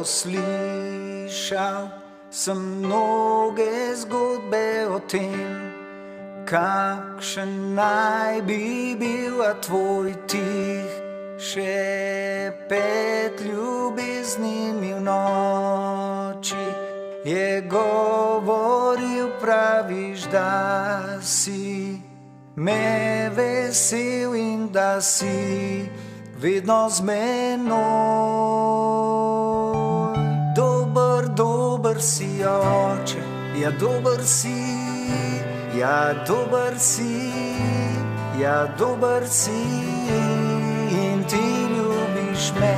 Slišal sem mnoge zgodbe o tem, kakšen naj bi bil tvoj tih šepet ljubezni mi v noči. Je govoril, praviš, da si me vesel in da si vedno z menoj. Dober si, oče, ja dober si, ja dober si, ja dober si. In ti ljubiš me,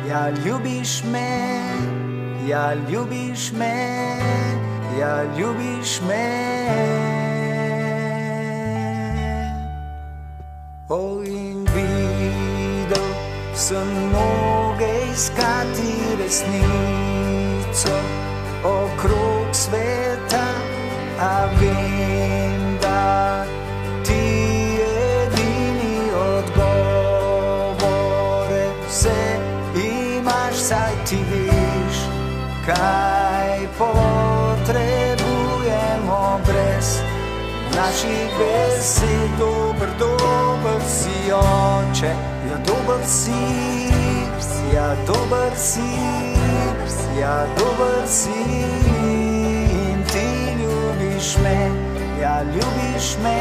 ja ljubiš me, ja ljubiš me, ja ljubiš me. In videl sem mnoge iskati resnico okrog sveta, a vem, da ti edini odgovore vse imaš, saj ti veš, kaj potrebujemo brez naših besed. Dober si, oče, ja dober si, ja dober si, ja dober si. In ti ljubiš me, ja ljubiš me,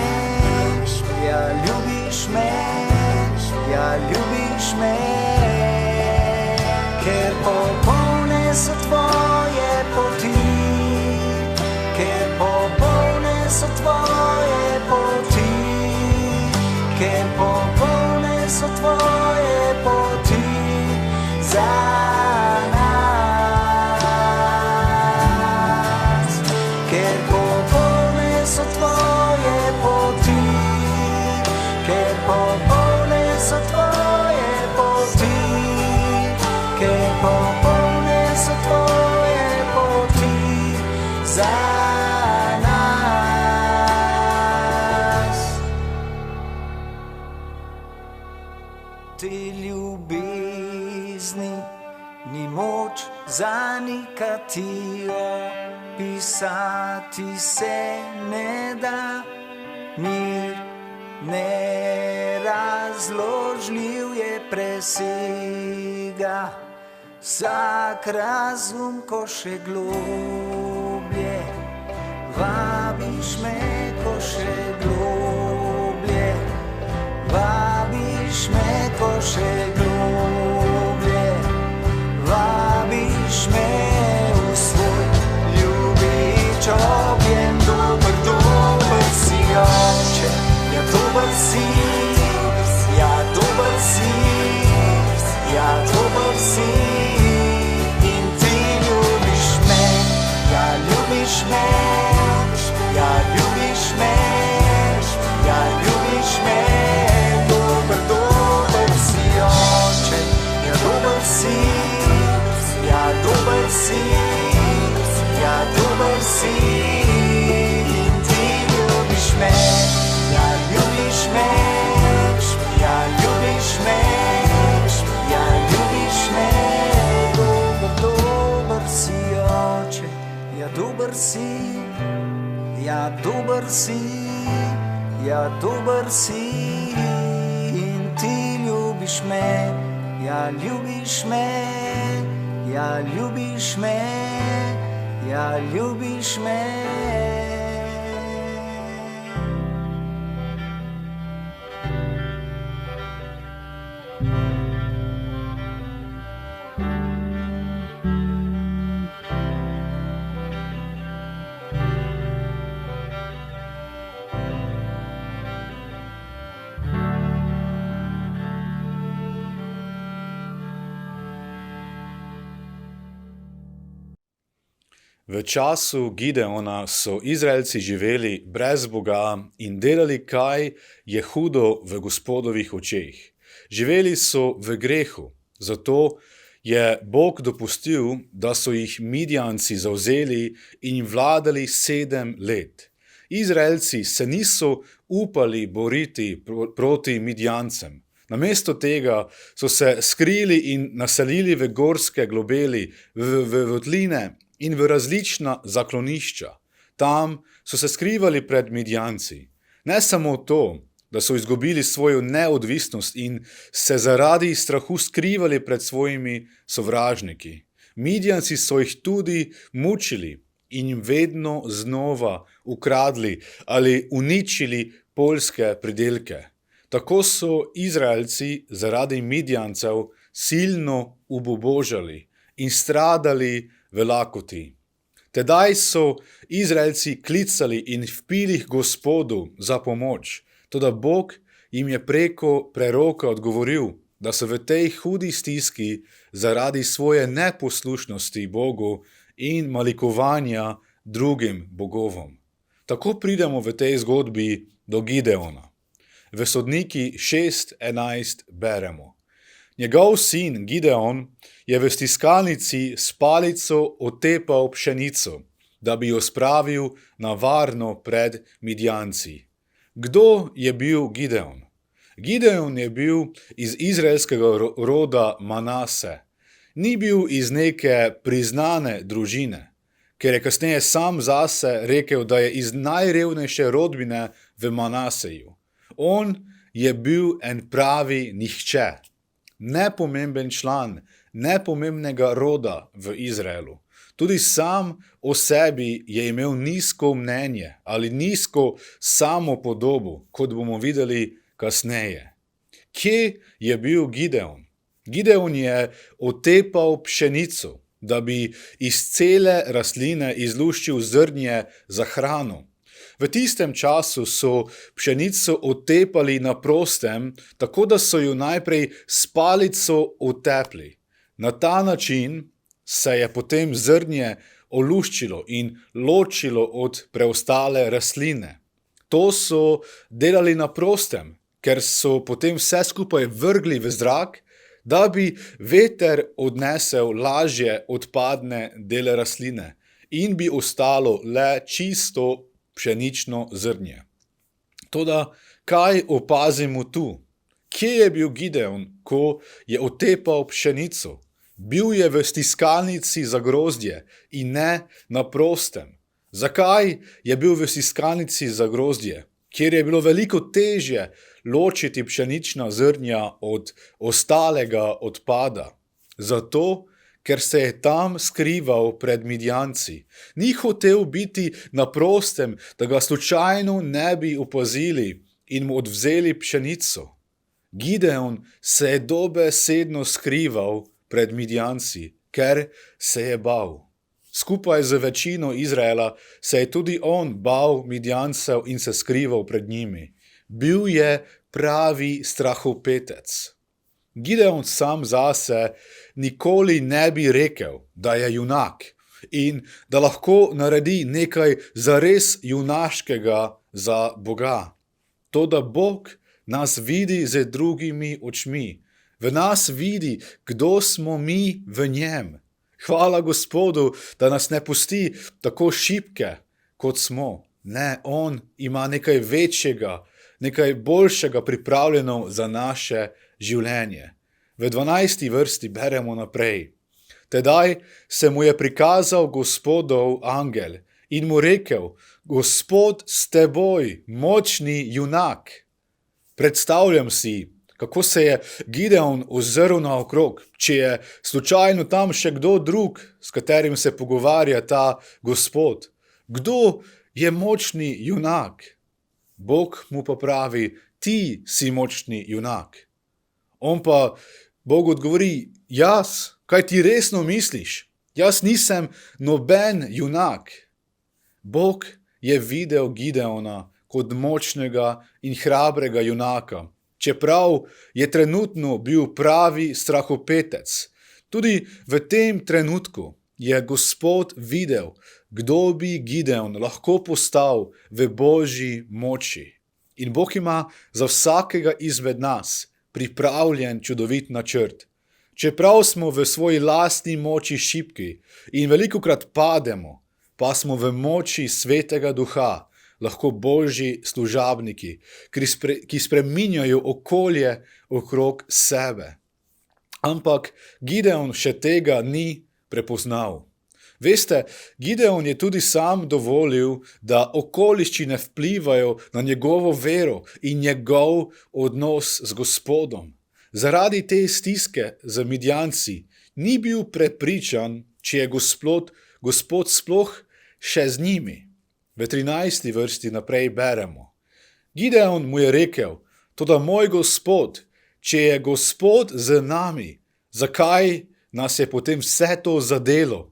ja ljubiš me, ja ljubiš me. Ker popolne so tvoje poti, ker popolne so tvoje poti, ker popolne so tvoje poti za nas. Ker popolne so tvoje poti, ker popolne so tvoje poti, ker popolne so tvoje poti za nas. Te ljubezni ni moč zanikati, opisati se ne da. Mir nerazložljiv je, presega vsak razum, ko še globlje vabiš me, ko še globlje vabiš me, ko še globlje vabiš me v svoj ljubič objem. Dober si, oče, ja dober si, ja dober si, ja dober si. In ti ljubiš me, ja ljubiš me, ja ljubiš me, ja ljubiš me. Dober si, oče, ja dober si, ja dober si, ja dober si. In ti ljubiš me, ja ljubiš me, ja ljubiš me, ja ljubiš me. Dober si, oče, ja dober si, ja dober si, ja dober si. Ti ljubiš me, ja ljubiš me, ja ljubiš me, ja ljubiš me. V času Gideona so Izraelci živeli brez Boga in delali, kaj je hudo v Gospodovih očeh. Živeli so v grehu, zato je Bog dopustil, da so jih Midjanci zavzeli in vladali 7 let. Izraelci se niso upali boriti proti Midjancem. Namesto tega so se skrili in naselili v gorske globeli, v votline in v različna zaklonišča. Tam so se skrivali pred Midjanci. Ne samo to, da so izgubili svojo neodvisnost in se zaradi strahu skrivali pred svojimi sovražniki. Midjanci so jih tudi mučili in jim vedno znova ukradli ali uničili poljske pridelke. Tako so Izraelci zaradi Midjancev silno ubobožali in stradali v lakoti. Tedaj so Izraelci klicali in vpili k Gospodu za pomoč, toda Bog jim je preko preroka odgovoril, da so v tej hudi stiski zaradi svoje neposlušnosti Bogu in malikovanja drugim bogovom. Tako pridemo v tej zgodbi do Gideona. V Sodniki 6:11 beremo: Njegov sin Gideon je v stiskalnici s palico otepal pšenico, da bi jo spravil na varno pred Midjanci. Kdo je bil Gideon? Gideon je bil iz izraelskega roda Manase. Ni bil iz neke priznane družine, ker je kasneje sam zase rekel, da je iz najrevnejše rodbine v Manaseju. On je bil en pravi nihče, nepomemben član nepomembnega roda v Izraelu. Tudi sam o sebi je imel nizko mnenje ali nizko samopodobo, kot bomo videli kasneje. Kje je bil Gideon? Gideon je otepal pšenico, da bi iz cele rastline izluščil zrnje za hrano. V tistem času so pšenico otepali na prostem, tako da so jo najprej s palico otepli. Na ta način se je potem zrnje oluščilo in ločilo od preostale rastline. To so delali na prostem, ker so potem vse skupaj vrgli v zrak, da bi veter odnesel lažje odpadne dele rastline in bi ostalo le čisto pšenično zrnje. Toda kaj opazimo tu? Kje je bil Gideon, ko je otepal pšenico? Bil je v stiskalnici za grozdje in ne na prostem. Zakaj je bil v stiskalnici za grozdje, kjer je bilo veliko težje ločiti pšenična zrnja od ostalega odpada? Zato, ker se je tam skrival pred Midjanci. Ni hotel biti na prostem, da ga slučajno ne bi opazili in mu odvzeli pšenico. Gideon se je dobesedno skrival pred Midjanci, ker se je bal. Skupaj z večino Izraela se je tudi on bal Midjancev in se skrival pred njimi. Bil je pravi strahopetec. Gideon sam zase nikoli ne bi rekel, da je junak in da lahko naredi nekaj zares junaškega za Boga. Toda Bog nas vidi z drugimi očmi. V nas vidi, kdo smo mi v njem. Hvala Gospodu, da nas ne pusti tako šibke, kot smo. Ne, on ima nekaj večjega, nekaj boljšega pripravljeno za naše življenje. V 12. vrsti beremo naprej. Tedaj se mu je prikazal Gospodov angel in mu rekel: Gospod s teboj, močni junak. Predstavljam si, kako se je Gideon ozrl naokrog, če je slučajno tam še kdo drug, s katerim se pogovarja ta Gospod. Kdo je močni junak? Bog mu pa pravi: ti si močni junak. On pa Bog odgovori: jaz, kaj ti resno misliš? Jaz nisem noben junak. Bog je videl Gideona kot močnega in hrabrega junaka, čeprav je trenutno bil pravi strahopetec. Tudi v tem trenutku je Gospod videl, kdo bi Gideon lahko postal v Božji moči. In Bog ima za vsakega izmed nas pripravljen čudovit načrt. Čeprav smo v svoji lastni moči šibki in velikokrat pademo, pa smo v moči Svetega Duha lahko božji služabniki, ki spreminjajo okolje okrog sebe. Ampak Gideon še tega ni prepoznal. Veste, Gideon je tudi sam dovolil, da okoliščine vplivajo na njegovo vero in njegov odnos z Gospodom. Zaradi te stiske z Midjanci ni bil prepričan, če je Gospod sploh še z njimi. V 13. vrsti naprej beremo. Gideon mu je rekel, toda moj Gospod, če je Gospod z nami, zakaj nas je potem vse to zadelo?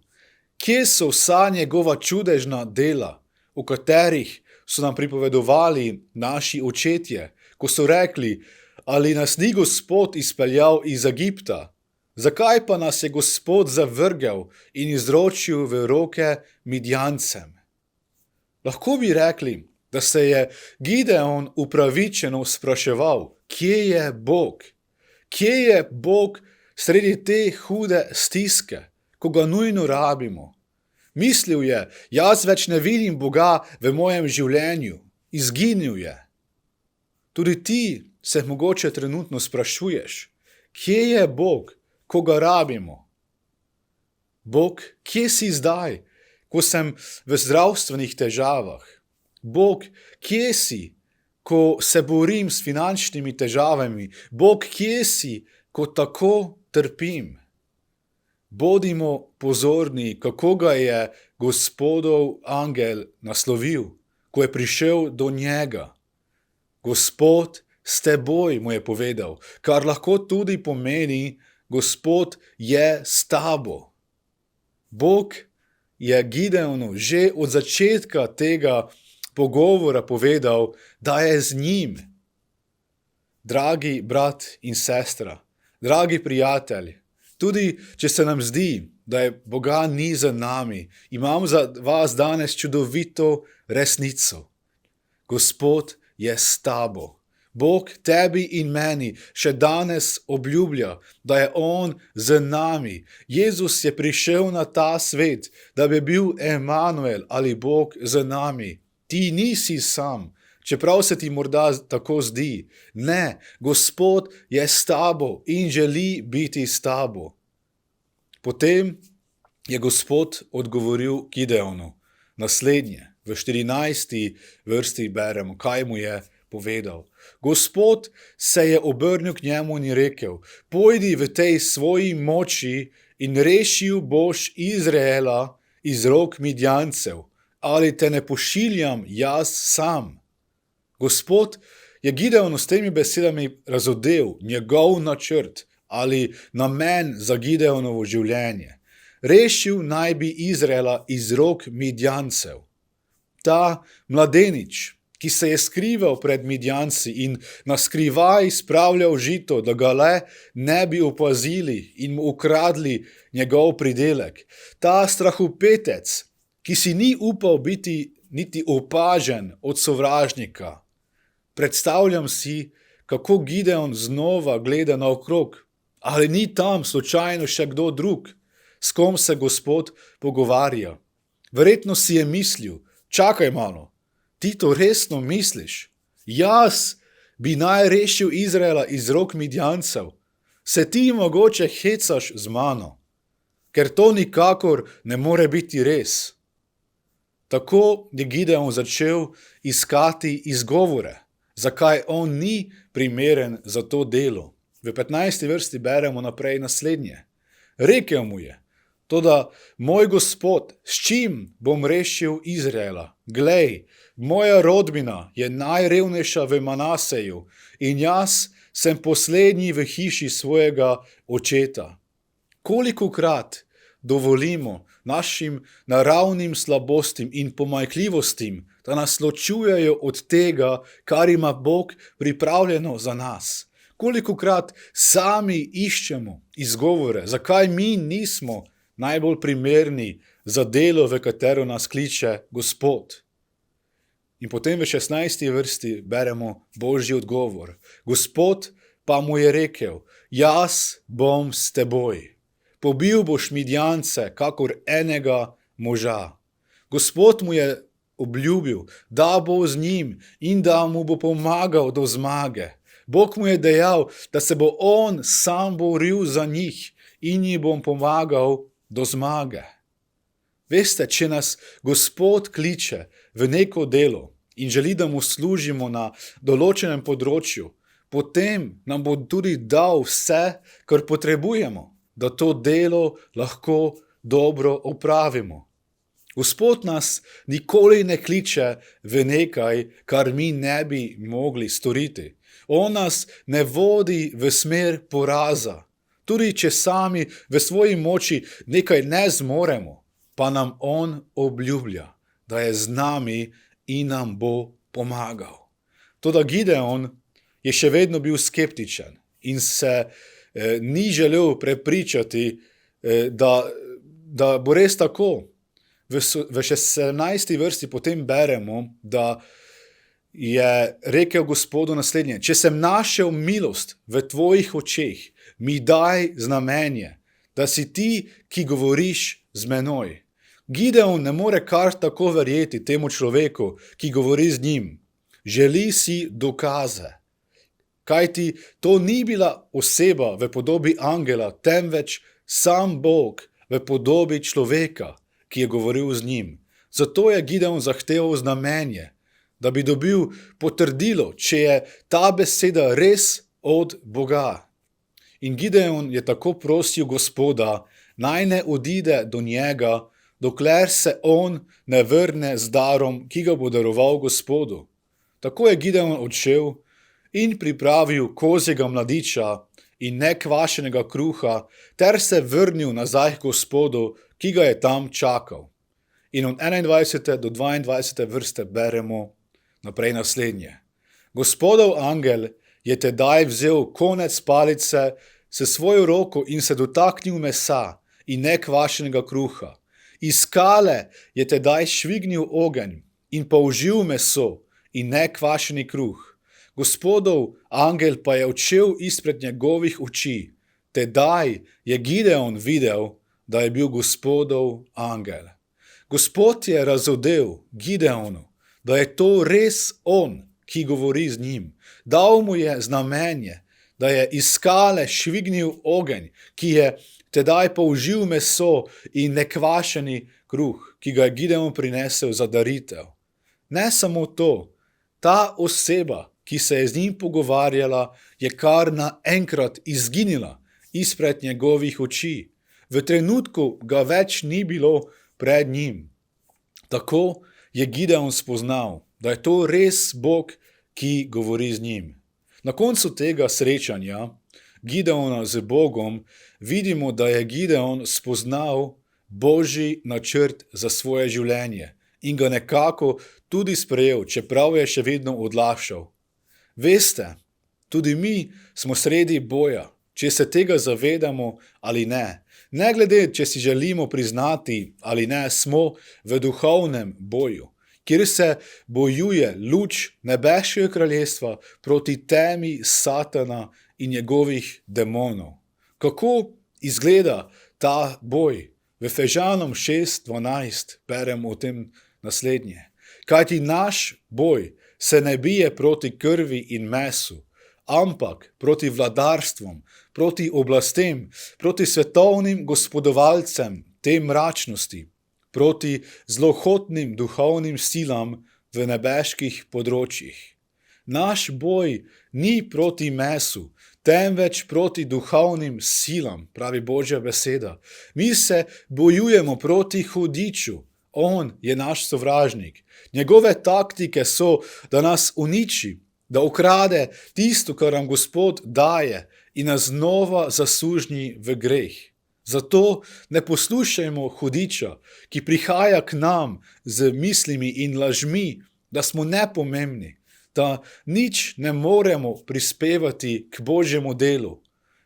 Kje so vsa njegova čudežna dela, o katerih so nam pripovedovali naši očetje, ko so rekli, ali nas ni Gospod izpeljal iz Egipta? Zakaj pa nas je Gospod zavrgel in izročil v roke Midjancem? Lahko bi rekli, da se je Gideon upravičeno spraševal, kje je Bog? Kje je Bog sredi te hude stiske, ko ga nujno rabimo? Mislil je, jaz več ne vidim Boga v mojem življenju, izginil je. Tudi ti se mogoče trenutno sprašuješ, kje je Bog, ko ga rabimo? Bog, kje si zdaj, ko sem v zdravstvenih težavah? Bog, kje si, ko se borim s finančnimi težavami? Bog, kje si, ko tako trpim? Bodimo pozorni, kako ga je Gospodov angel naslovil, ko je prišel do njega. Gospod s teboj, mu je povedal, kar lahko tudi pomeni, Gospod je s tabo. Bog je Gideonu že od začetka tega pogovora povedal, da je z njim. Dragi brat in sestra, dragi prijatelj, tudi če se nam zdi, da je Boga ni za nami, imam za vas danes čudovito resnico. Gospod je s tabo. Bog tebi in meni še danes obljublja, da je On z nami. Jezus je prišel na ta svet, da bi bil Emanuel ali Bog z nami. Ti nisi sam, čeprav se ti morda tako zdi. Ne, Gospod je s tabo in želi biti s tabo. Potem je Gospod odgovoril Gideonu. Naslednje, v 14. vrsti beremo, kaj mu je povedal. Gospod se je obrnil k njemu in rekel, pojdi v tej svoji moči in rešil boš Izraela iz rok Midjancev, ali te ne pošiljam jaz sam. Gospod je Gideonu s temi besedami razodel njegov načrt ali namen za Gideonovo življenje. Rešil naj bi Izraela iz rok Midjancev. Ta mladenič, ki se je skrival pred Midjanci in naskrivaj spravljal žito, da ga le ne bi opazili in mu ukradli njegov pridelek. Ta strahopetec, ki si ni upal biti niti opažen od sovražnika. Predstavljam si, kako Gideon znova gleda naokrog. Ali ni tam slučajno še kdo drug, s kom se Gospod pogovarja? Verjetno si je mislil, čakaj malo, ti to resno misliš? Jaz bi naj rešil Izraela iz rok Midjancev. Se ti mogoče hecaš z mano? Ker to nikakor ne more biti res. Tako je Gideon začel iskati izgovore, zakaj on ni primeren za to delo. V 15. vrsti beremo naprej naslednje. Rekel mu je, toda moj Gospod, s čim bom rešil Izraela? Glej, moja rodbina je najrevnejša v Manaseju in jaz sem poslednji v hiši svojega očeta. Kolikokrat dovolimo našim naravnim slabostim in pomanjkljivostim, da nas ločujejo od tega, kar ima Bog pripravljeno za nas. Kolikokrat sami iščemo izgovore, zakaj mi nismo najbolj primerni za delo, v katero nas kliče Gospod. In potem v 16. vrsti beremo Božji odgovor. Gospod pa mu je rekel, jaz bom s teboj. Pobil boš Midjance, kakor enega moža. Gospod mu je obljubil, da bo z njim in da mu bo pomagal do zmage. Bog mu je dejal, da se bo on sam boril za njih in jim bo pomagal do zmage. Veste, če nas Gospod kliče v neko delo in želi, da mu služimo na določenem področju, potem nam bo tudi dal vse, kar potrebujemo, da to delo lahko dobro opravimo. Gospod nas nikoli ne kliče v nekaj, kar mi ne bi mogli storiti. On nas ne vodi v smer poraza. Tudi če sami v svoji moči nekaj ne zmoremo, pa nam on obljublja, da je z nami in nam bo pomagal. Toda Gideon je še vedno bil skeptičen in se ni želel prepričati, da bo res tako. V 17. vrsti potem beremo, da je rekel Gospodu naslednje: če sem našel milost v tvojih očeh, mi daj znamenje, da si ti, ki govoriš z menoj. Gideon ne more kar tako verjeti temu človeku, ki govori z njim. Želi si dokaze. Kajti to ni bila oseba v podobi angela, temveč sam Bog v podobi človeka, ki je govoril z njim. Zato je Gideon zahteval znamenje, da bi dobil potrdilo, če je ta beseda res od Boga. In Gideon je tako prosil Gospoda, naj ne odide do njega, dokler se on ne vrne z darom, ki ga bo daroval Gospodu. Tako je Gideon odšel in pripravil kozjega mladiča in nekvašenega kruha, ter se vrnil nazaj k Gospodu, ki ga je tam čakal. In od 21. do 22. vrste beremo naprej naslednje. Gospodov angel je tedaj vzel konec palice s svojo roko in se dotaknil mesa in nekvašenega kruha. Iz skale je tedaj švignil ogenj in použil meso in nekvašeni kruh. Gospodov angel pa je odšel izpred njegovih oči. Tedaj je Gideon videl, da je bil Gospodov angel. Gospod je razodel Gideonu, da je to res on, ki govori z njim. Dal mu je znamenje, da je iz skale švignil ogenj, ki je tedaj použil meso in nekvašeni kruh, ki ga je Gideon prinesel za daritev. Ne samo to, ta oseba, ki se je z njim pogovarjala, je kar naenkrat izginila izpred njegovih oči. V trenutku ga več ni bilo pred njim. Tako je Gideon spoznal, da je to res Bog, ki govori z njim. Na koncu tega srečanja Gideona z Bogom vidimo, da je Gideon spoznal Božji načrt za svoje življenje in ga nekako tudi sprejel, čeprav je še vedno odlašal. Veste, tudi mi smo sredi boja, če se tega zavedamo ali ne. Ne glede, če si želimo priznati ali ne, smo v duhovnem boju, kjer se bojuje luč nebeškega kraljestva proti temi Satana in njegovih demonov. Kako izgleda ta boj? V Efežanom 6:12 beremo o tem naslednje. Kajti naš boj se ne bije proti krvi in mesu, ampak proti vladarstvom, proti oblastem, proti svetovnim gospodovalcem te mračnosti, proti zlohotnim duhovnim silam v nebeških področjih. Naš boj ni proti mesu, temveč proti duhovnim silam, pravi Božja beseda. Mi se bojujemo proti hudiču, on je naš sovražnik. Njegove taktike so, da nas uniči, da ukrade tisto, kar nam Gospod daje in nas znova zasužnji v greh. Zato ne poslušajmo hudiča, ki prihaja k nam z mislimi in lažmi, da smo nepomembni, da nič ne moremo prispevati k Božjemu delu.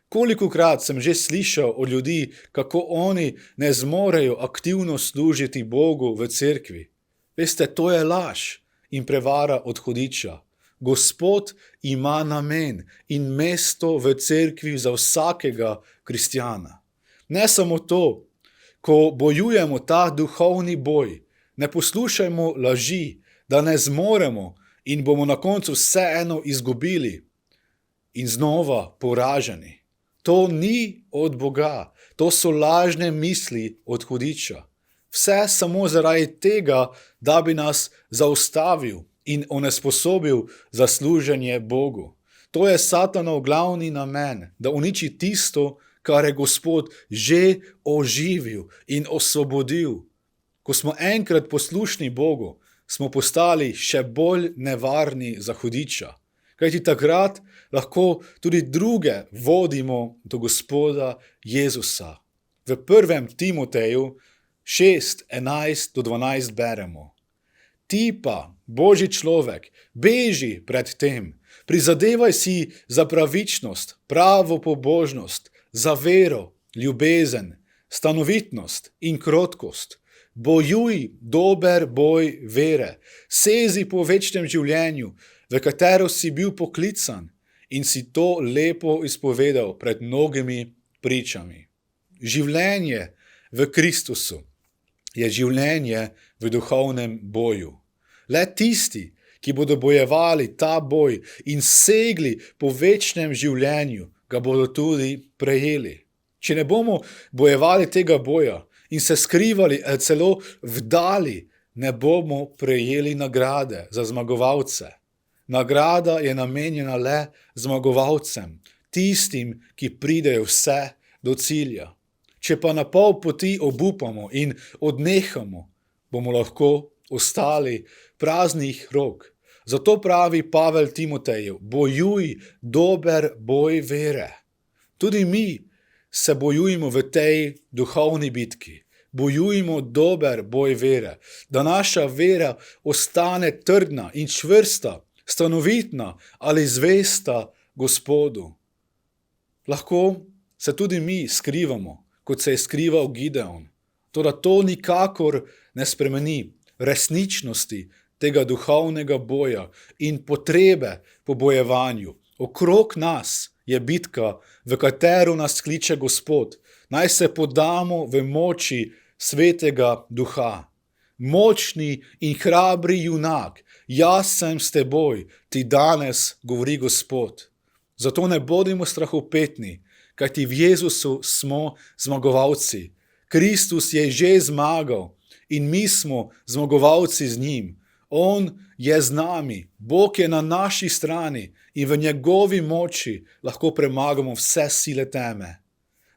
Kolikokrat sem že slišal od ljudi, kako oni ne zmorejo aktivno služiti Bogu v cerkvi. Veste, to je laž in prevara od hudiča. Gospod ima namen in mesto v cerkvi za vsakega kristjana. Ne samo to, ko bojujemo ta duhovni boj, Ne poslušajmo laži, da ne zmoremo in bomo na koncu vseeno izgubili in znova poraženi. To ni od Boga, to so lažne misli od hudiča. Vse samo zaradi tega, da bi nas zaustavil in onesposobil za služenje Bogu. To je Satanov glavni namen, da uniči tisto, kar je Gospod že oživil in osvobodil. Ko smo enkrat poslušni Bogu, smo postali še bolj nevarni za hudiča. Kajti takrat lahko tudi druge vodimo do Gospoda Jezusa. V 1. Timoteju 6:11-12 beremo: Ti pa, Božji človek, beži pred tem, prizadevaj si za pravičnost, pravo pobožnost, za vero, ljubezen, stanovitnost in krotkost. Bojuj dober boj vere, sezi po večnem življenju, v katero si bil poklican in si to lepo izpovedal pred mnogimi pričami. Življenje v Kristusu je življenje v duhovnem boju. Le tisti, ki bodo bojevali ta boj in segli po večnem življenju, ga bodo tudi prejeli. Če ne bomo bojevali tega boja in se skrivali ali celo vdali, ne bomo prejeli nagrade za zmagovalce. Nagrada je namenjena le zmagovalcem, tistim, ki pridejo vse do cilja. Če pa na pol poti obupamo in odnehamo, bomo lahko ostali praznih rok. Zato pravi Pavel Timoteju: bojuj dober boj vere. Tudi mi se bojujemo v tej duhovni bitki. Bojujmo dober boj vere, da naša vera ostane trdna in čvrsta, stanovitna ali zvesta Gospodu. Lahko se tudi mi skrivamo, kot se je skrival Gideon. Toda to nikakor ne spremeni resničnosti tega duhovnega boja in potrebe po bojevanju. Okrog nas je bitka, v katero nas kliče Gospod. Naj se podamo v moči Svetega Duha. Močni in hrabri junak, jaz sem s teboj, ti danes govori Gospod. Zato ne bodimo strahopetni, kajti v Jezusu smo zmagovalci. Kristus je že zmagal in mi smo zmagovalci z njim. On je z nami, Bog je na naši strani in v njegovi moči lahko premagamo vse sile teme.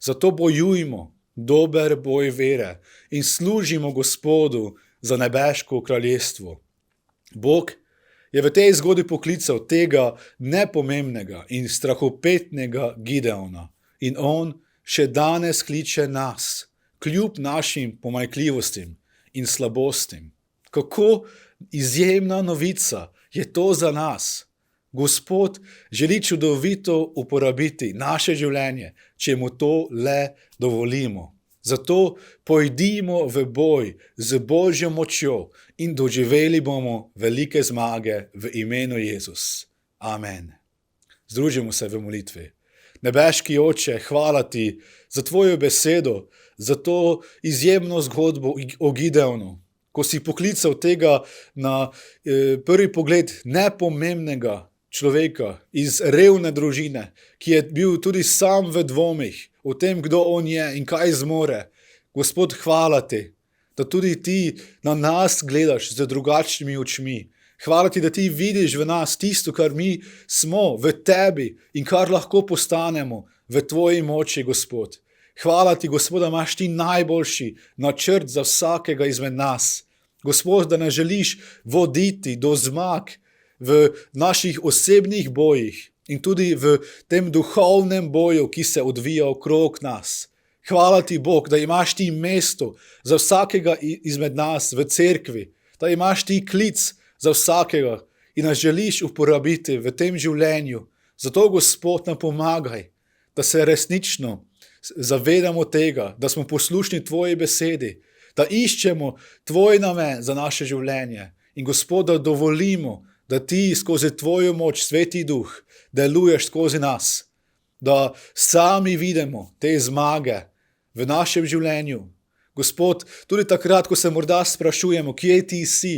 Zato bojujmo dober boj vere in služimo Gospodu za nebeško kraljestvo. Bog je v tej zgodbi poklical tega nepomembnega in strahopetnega Gideona in on še danes kliče nas, kljub našim pomanjkljivostim in slabostim. Kako izjemna novica je to za nas. Gospod želi čudovito uporabiti naše življenje, če mu to le dovolimo. Zato pojdimo v boj z Božjo močjo in doživeli bomo velike zmage v imenu Jezus. Amen. Združimo se v molitvi. Nebeški Oče, hvala ti za tvojo besedo, za to izjemno zgodbo o Gideonu, ko si poklical tega na prvi pogled nepomembnega človeka iz revne družine, ki je bil tudi sam v dvomih o tem, kdo on je in kaj zmore. Gospod, hvala ti, da tudi ti na nas gledaš z drugačnimi očmi. Hvala ti, da ti vidiš v nas tisto, kar mi smo v tebi in kar lahko postanemo v tvoji moči, Gospod. Hvala ti, Gospod, da imaš ti najboljši načrt za vsakega izmed nas. Gospod, da nas želiš voditi do zmag v naših osebnih bojih in tudi v tem duhovnem boju, ki se odvija okrog nas. Hvala ti, Bog, da imaš ti mesto za vsakega izmed nas v cerkvi, da imaš ti klic za vsakega in nas želiš uporabiti v tem življenju. Zato, Gospod, nam pomagaj, da se resnično zavedamo tega, da smo poslušni tvoji besedi, da iščemo tvoj namen za naše življenje in, Gospod, da dovolimo, da ti skozi tvojo moč, Sveti Duh, deluješ skozi nas, da sami vidimo te zmage v našem življenju. Gospod, tudi takrat, ko se morda sprašujemo, kje ti si,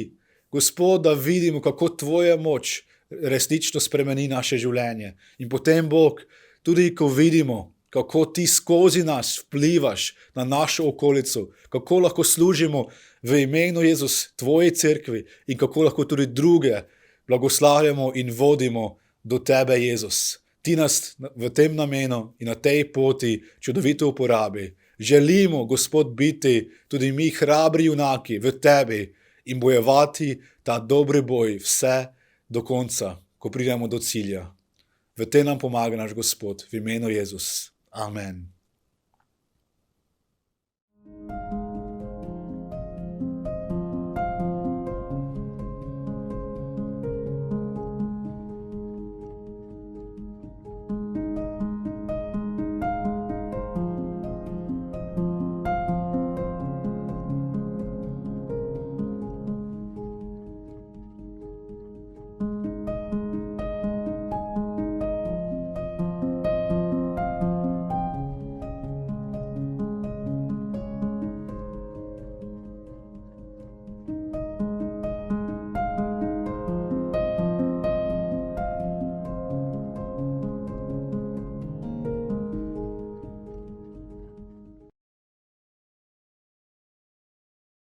Gospod, da vidimo, kako tvoja moč resnično spremeni naše življenje. In potem, Bog, tudi ko vidimo, kako ti skozi nas vplivaš na našo okolico, kako lahko služimo v imenu Jezus tvoji cerkvi in kako lahko tudi druge blagoslavljamo in vodimo do tebe, Jezus. Ti nas v tem namenu in na tej poti čudovito uporabi. Želimo, Gospod, biti tudi mi hrabri junaki v tebi in bojevati ta dobri boj vse do konca, ko pridemo do cilja. V tem nam pomaga naš Gospod, v imenu Jezus. Amen.